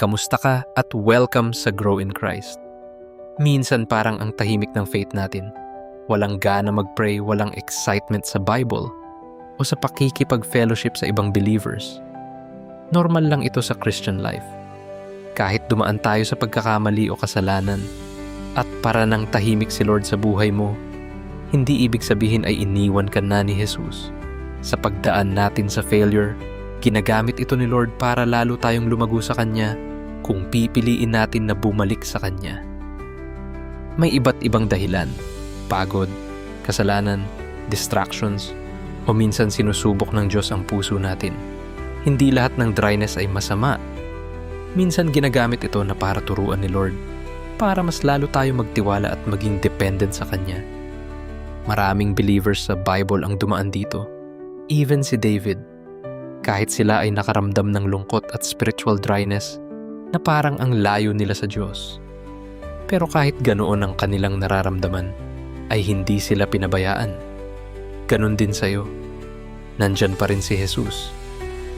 Kamusta ka at welcome sa Grow in Christ. Minsan parang ang tahimik ng faith natin. Walang gana mag-pray, walang excitement sa Bible o sa pakikipag-fellowship sa ibang believers. Normal lang ito sa Christian life. Kahit dumaan tayo sa pagkakamali o kasalanan at para nang tahimik si Lord sa buhay mo, hindi ibig sabihin ay iniwan ka na ni Jesus. Sa pagdaan natin sa failure, ginagamit ito ni Lord para lalo tayong lumago sa Kanya kung pipiliin natin na bumalik sa Kanya. May iba't ibang dahilan, pagod, kasalanan, distractions, o minsan sinusubok ng Diyos ang puso natin. Hindi lahat ng dryness ay masama. Minsan ginagamit ito na para turuan ni Lord, para mas lalo tayo magtiwala at maging dependent sa Kanya. Maraming believers sa Bible ang dumaan dito. Even si David, kahit sila ay nakaramdam ng lungkot at spiritual dryness na parang ang layo nila sa Diyos. Pero kahit ganoon ang kanilang nararamdaman, ay hindi sila pinabayaan. Ganon din sa'yo. Nandyan pa rin si Jesus,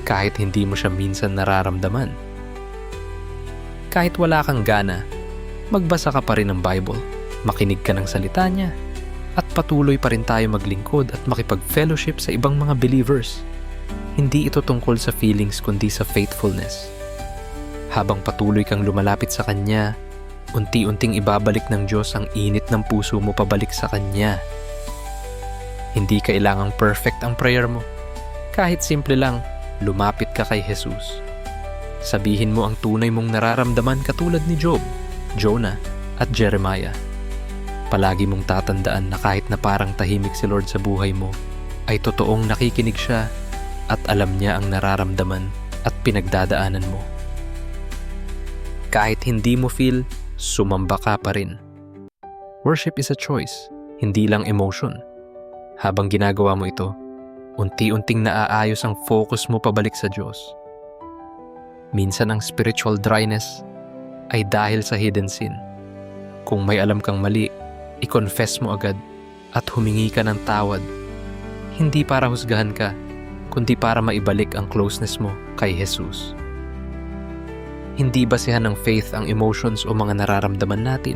kahit hindi mo siya minsan nararamdaman. Kahit wala kang gana, magbasa ka pa rin ng Bible, makinig ka ng salita niya, at patuloy pa rin tayo maglingkod at makipag-fellowship sa ibang mga believers. Hindi ito tungkol sa feelings kundi sa faithfulness. Habang patuloy kang lumalapit sa Kanya, unti-unting ibabalik ng Diyos ang init ng puso mo pabalik sa Kanya. Hindi kailangang perfect ang prayer mo. Kahit simple lang, lumapit ka kay Jesus. Sabihin mo ang tunay mong nararamdaman katulad ni Job, Jonah, at Jeremiah. Palagi mong tatandaan na kahit na parang tahimik si Lord sa buhay mo, ay totoong nakikinig siya at alam niya ang nararamdaman at pinagdadaanan mo. Kahit hindi mo feel, sumamba ka pa rin. Worship is a choice, hindi lang emotion. Habang ginagawa mo ito, unti-unting naaayos ang focus mo pabalik sa Diyos. Minsan ang spiritual dryness ay dahil sa hidden sin. Kung may alam kang mali, i-confess mo agad at humingi ka ng tawad. Hindi para husgahan ka, kundi para maibalik ang closeness mo kay Jesus. Hindi basehan ng faith ang emotions o mga nararamdaman natin.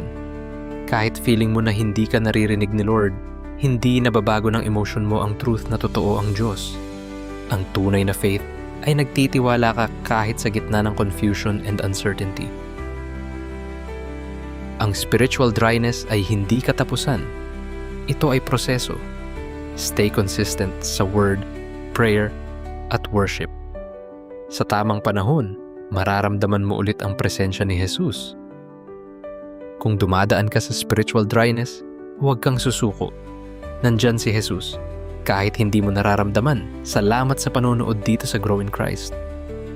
Kahit feeling mo na hindi ka naririnig ni Lord, hindi nababago ng emotion mo ang truth na totoo ang Diyos. Ang tunay na faith ay nagtitiwala ka kahit sa gitna ng confusion and uncertainty. Ang spiritual dryness ay hindi katapusan. Ito ay proseso. Stay consistent sa word, prayer, at worship. Sa tamang panahon, mararamdaman mo ulit ang presensya ni Jesus. Kung dumadaan ka sa spiritual dryness, huwag kang susuko. Nandyan si Jesus. Kahit hindi mo nararamdaman, salamat sa panonood dito sa Grow in Christ.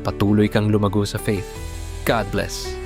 Patuloy kang lumago sa faith. God bless.